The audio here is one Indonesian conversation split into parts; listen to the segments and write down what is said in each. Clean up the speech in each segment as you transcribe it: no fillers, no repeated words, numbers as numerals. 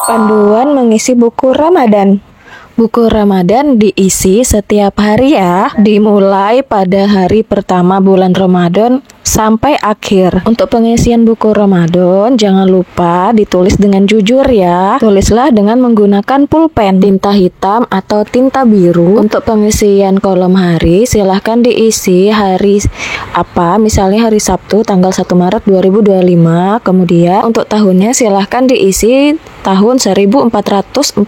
Panduan mengisi buku Ramadan. Buku Ramadan diisi setiap hari ya, dimulai pada hari pertama bulan Ramadan sampai akhir. Untuk pengisian buku Ramadan, jangan lupa ditulis dengan jujur ya. Tulislah dengan menggunakan pulpen, tinta hitam atau tinta biru. Untuk pengisian kolom hari, silahkan diisi hari apa, misalnya hari Sabtu tanggal 1 Maret 2025. Kemudian untuk tahunnya silahkan diisi tahun 1446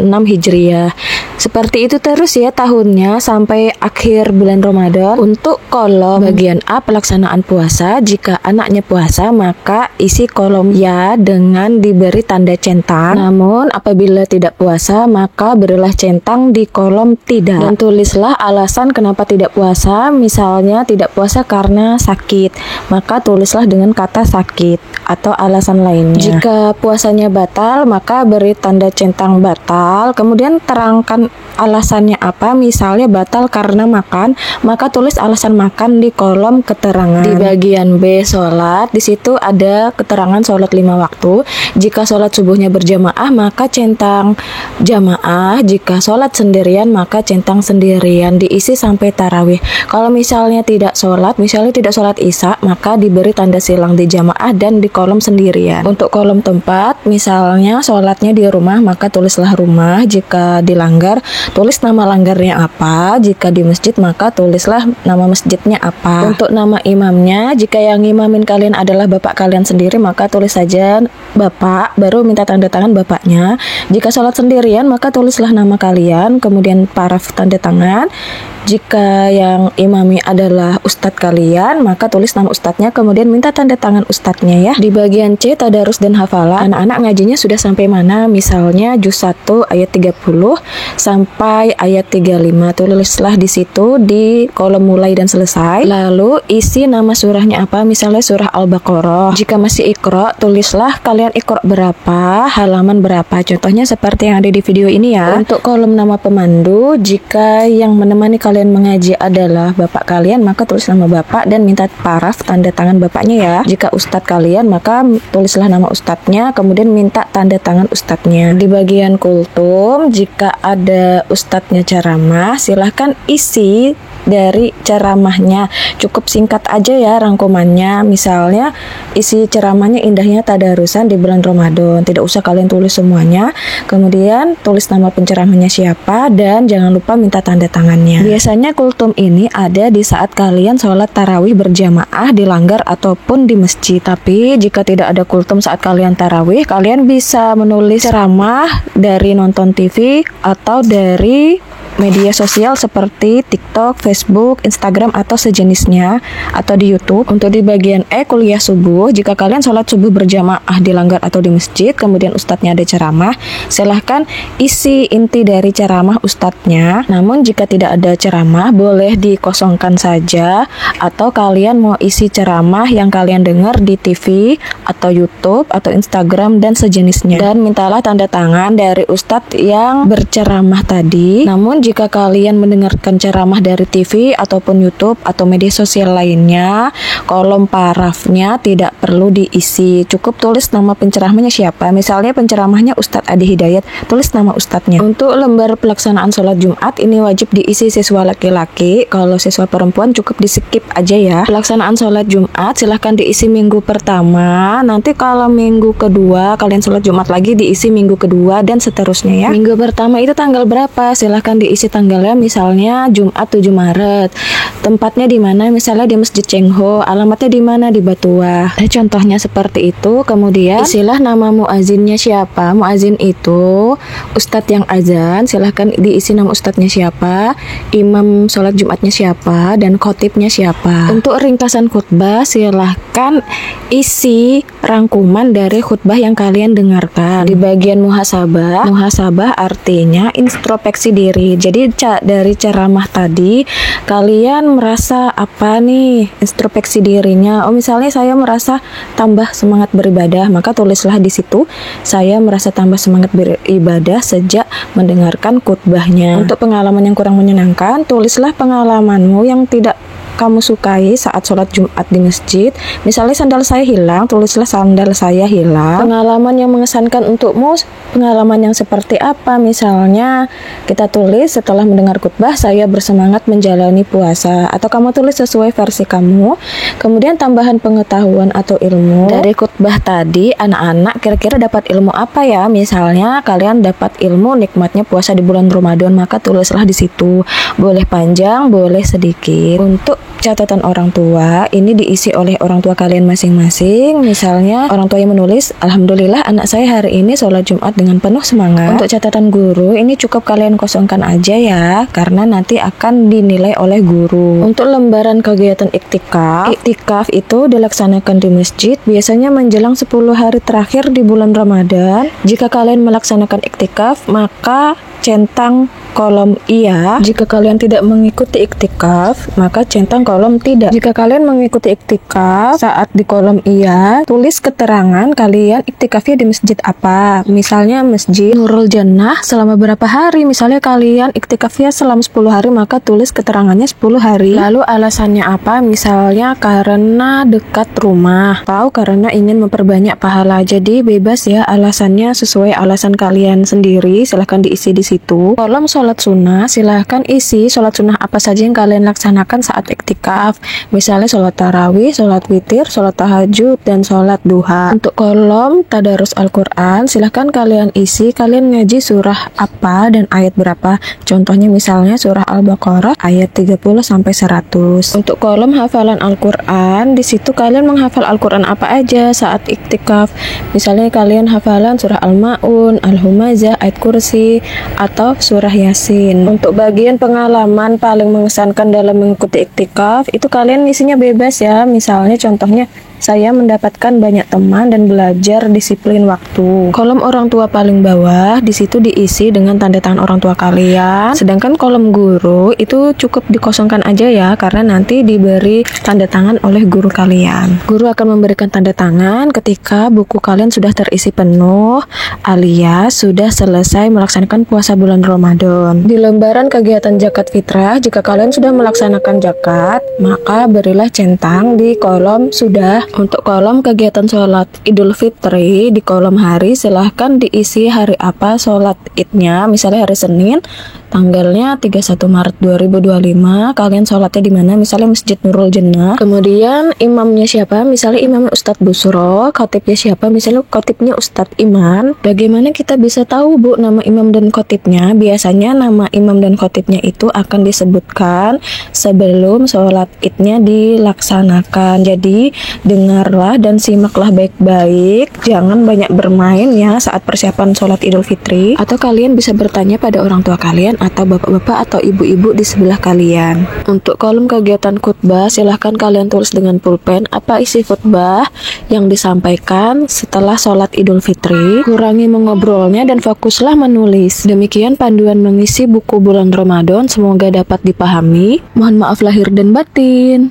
Hijriah. Seperti itu terus ya tahunnya sampai akhir bulan Ramadan. Untuk kolom bagian A, pelaksanaan puasa, jika anaknya puasa maka isi kolom ya dengan diberi tanda centang. Namun apabila tidak puasa maka berilah centang di kolom tidak. Dan tulislah alasan kenapa tidak puasa. Misalnya tidak puasa karena sakit, maka tulislah dengan kata sakit atau alasan lainnya. Jika puasanya batal maka beri tanda centang batal. Kemudian terangkan alasannya apa. Misalnya batal karena makan, maka tulis alasan makan di kolom keterangan. Di bagian B, sholat, di situ ada keterangan sholat 5 waktu. Jika sholat subuhnya berjamaah maka centang jamaah, jika sholat sendirian maka centang sendirian. Diisi sampai tarawih. Kalau misalnya tidak sholat, misalnya tidak sholat isya, maka diberi tanda silang di jamaah dan di kolom sendirian. Untuk kolom tempat, misalnya sholatnya di rumah maka tulislah rumah. Jika dilanggar, tulis nama langgarnya apa. Jika di masjid maka tulislah nama masjidnya apa. Untuk nama imamnya, jika yang ngimamin kalian adalah bapak kalian sendiri maka tulis saja bapak, baru minta tanda tangan bapaknya. Jika sholat sendirian maka tulislah nama kalian, kemudian paraf tanda tangan. Jika yang imami adalah ustadz kalian maka tulis nama ustadznya, kemudian minta tanda tangan ustadznya ya. Di bagian C, tadarus dan hafalan, anak-anak ngajinya sudah sampai mana. Misalnya juz 1 ayat 30 sampai ayat 35. Tulislah di situ di kolom mulai dan selesai. Lalu isi nama surahnya apa, misalnya surah Al-Baqarah. Jika masih Iqra, tulislah kalian Iqra berapa, halaman berapa. Contohnya seperti yang ada di video ini ya. Untuk kolom nama pemandu, jika yang menemani kalian mengaji adalah bapak kalian maka tulis nama bapak dan minta paraf tanda tangan bapaknya ya. Jika ustadz kalian maka tulislah nama ustadznya, kemudian minta tanda tangan ustadznya. Di bagian kultum, jika ada ustadznya ceramah, silahkan isi dari ceramahnya, cukup singkat aja ya rangkumannya. Misalnya isi ceramahnya indahnya tadarusan di bulan Ramadan, tidak usah kalian tulis semuanya. Kemudian tulis nama penceramahnya siapa dan jangan lupa minta tanda tangannya. Biasanya kultum ini ada di saat kalian sholat tarawih berjamaah di langgar ataupun di masjid. Tapi jika tidak ada kultum saat kalian tarawih, kalian bisa menulis ceramah dari nonton TV atau dari media sosial seperti TikTok, Facebook, Instagram atau sejenisnya, atau di YouTube. Untuk di bagian E, kuliah subuh, jika kalian sholat subuh berjamaah di langgar atau di masjid, kemudian ustadznya ada ceramah, silahkan isi inti dari ceramah ustadznya. Namun jika tidak ada ceramah, boleh dikosongkan saja, atau kalian mau isi ceramah yang kalian dengar di TV atau YouTube atau Instagram dan sejenisnya. Dan mintalah tanda tangan dari ustadz yang berceramah tadi. Namun jika kalian mendengarkan ceramah dari TV ataupun YouTube atau media sosial lainnya, kolom parafnya tidak perlu diisi, cukup tulis nama penceramahnya siapa. Misalnya penceramahnya Ustadz Adi Hidayat, tulis nama ustadznya. Untuk lembar pelaksanaan sholat Jumat ini wajib diisi siswa laki-laki, kalau siswa perempuan cukup di skip aja ya. Pelaksanaan sholat Jumat silahkan diisi minggu pertama, nanti kalau minggu kedua kalian sholat Jumat lagi diisi minggu kedua dan seterusnya ya. Minggu pertama itu tanggal berapa, silahkan diisi tanggalnya. Misalnya Jumat 7 Maret. Tempatnya di mana? Misalnya di Masjid Cengho. Alamatnya di mana? Di Batuah. Contohnya seperti itu. Kemudian isilah nama muazinnya siapa. Muazin itu ustadz yang azan, silahkan diisi nama ustadznya siapa, imam sholat Jumatnya siapa, dan khotibnya siapa. Untuk ringkasan khutbah, silahkan isi rangkuman dari khutbah yang kalian dengarkan. Di bagian muhasabah, muhasabah artinya introspeksi diri. Jadi dari ceramah tadi kalian merasa apa nih, introspeksi dirinya. Oh misalnya saya merasa tambah semangat beribadah, maka tulislah di situ saya merasa tambah semangat beribadah sejak mendengarkan khutbahnya. Untuk pengalaman yang kurang menyenangkan, tulislah pengalamanmu yang tidak kamu sukai saat sholat Jumat di masjid. Misalnya sandal saya hilang, tulislah sandal saya hilang. Pengalaman yang mengesankan untukmu pengalaman yang seperti apa. Misalnya kita tulis setelah mendengar khutbah saya bersemangat menjalani puasa, atau kamu tulis sesuai versi kamu. Kemudian tambahan pengetahuan atau ilmu dari khutbah tadi, anak-anak kira-kira dapat ilmu apa ya? Misalnya kalian dapat ilmu nikmatnya puasa di bulan Ramadan, maka tulislah di situ. Boleh panjang, boleh sedikit. Untuk catatan orang tua, ini diisi oleh orang tua kalian masing-masing. Misalnya orang tua yang menulis, alhamdulillah anak saya hari ini sholat Jumat dengan penuh semangat. Untuk catatan guru, ini cukup kalian kosongkan aja ya, karena nanti akan dinilai oleh guru. Untuk lembaran kegiatan iktikaf itu dilaksanakan di masjid, biasanya menjelang 10 hari terakhir di bulan Ramadan. Jika kalian melaksanakan iktikaf, maka centang kolom iya. Jika kalian tidak mengikuti iktikaf, maka centang kolom tidak. Jika kalian mengikuti iktikaf, saat di kolom iya, tulis keterangan kalian iktikafnya di masjid apa. Misalnya Masjid Nurul Jannah selama berapa hari. Misalnya kalian iktikafnya selama 10 hari, maka tulis keterangannya 10 hari. Lalu alasannya apa? Misalnya karena dekat rumah, atau karena ingin memperbanyak pahala. Jadi bebas ya alasannya, sesuai alasan kalian sendiri. Silahkan diisi di situ. Kolom sholat sunnah, silahkan isi sholat sunnah apa saja yang kalian laksanakan saat iktikaf. Misalnya sholat tarawih, sholat witir, sholat tahajud, dan sholat duha. Untuk kolom tadarus Al-Quran, silahkan kalian isi kalian ngaji surah apa dan ayat berapa. Contohnya misalnya surah Al-Baqarah ayat 30-100. Untuk kolom hafalan Al-Quran, di situ kalian menghafal Al-Quran apa aja saat iktikaf. Misalnya kalian hafalan surah Al-Ma'un, Al-Humazah, ayat kursi, atau surah Yasin. Untuk bagian pengalaman paling mengesankan dalam mengikuti iktikaf, itu kalian isinya bebas ya. Misalnya contohnya, saya mendapatkan banyak teman dan belajar disiplin waktu. Kolom orang tua paling bawah, di situ diisi dengan tanda tangan orang tua kalian. Sedangkan kolom guru itu cukup dikosongkan aja ya, karena nanti diberi tanda tangan oleh guru kalian. Guru akan memberikan tanda tangan ketika buku kalian sudah terisi penuh, alias sudah selesai melaksanakan puasa bulan Ramadan. Di lembaran kegiatan zakat fitrah, jika kalian sudah melaksanakan zakat, maka berilah centang di kolom sudah. Untuk kolom kegiatan sholat Idul Fitri, di kolom hari silahkan diisi hari apa sholat idnya. Misalnya hari Senin, tanggalnya 31 Maret 2025, kalian sholatnya di mana? Misalnya Masjid Nurul Jannah. Kemudian imamnya siapa? Misalnya imamnya Ustadz Busro. Khotibnya siapa? Misalnya khotibnya Ustadz Iman. Bagaimana kita bisa tahu Bu nama imam dan khotibnya? Biasanya nama imam dan khotibnya itu akan disebutkan sebelum sholat idnya dilaksanakan. Jadi dengarlah dan simaklah baik-baik, jangan banyak bermain ya saat persiapan sholat Idul Fitri. Atau kalian bisa bertanya pada orang tua kalian atau bapak-bapak atau ibu-ibu di sebelah kalian. Untuk kolom kegiatan khutbah, silahkan kalian tulis dengan pulpen apa isi khutbah yang disampaikan setelah sholat Idul Fitri. Kurangi mengobrolnya dan fokuslah menulis. Demikian panduan mengisi buku bulan Ramadan, semoga dapat dipahami. Mohon maaf lahir dan batin.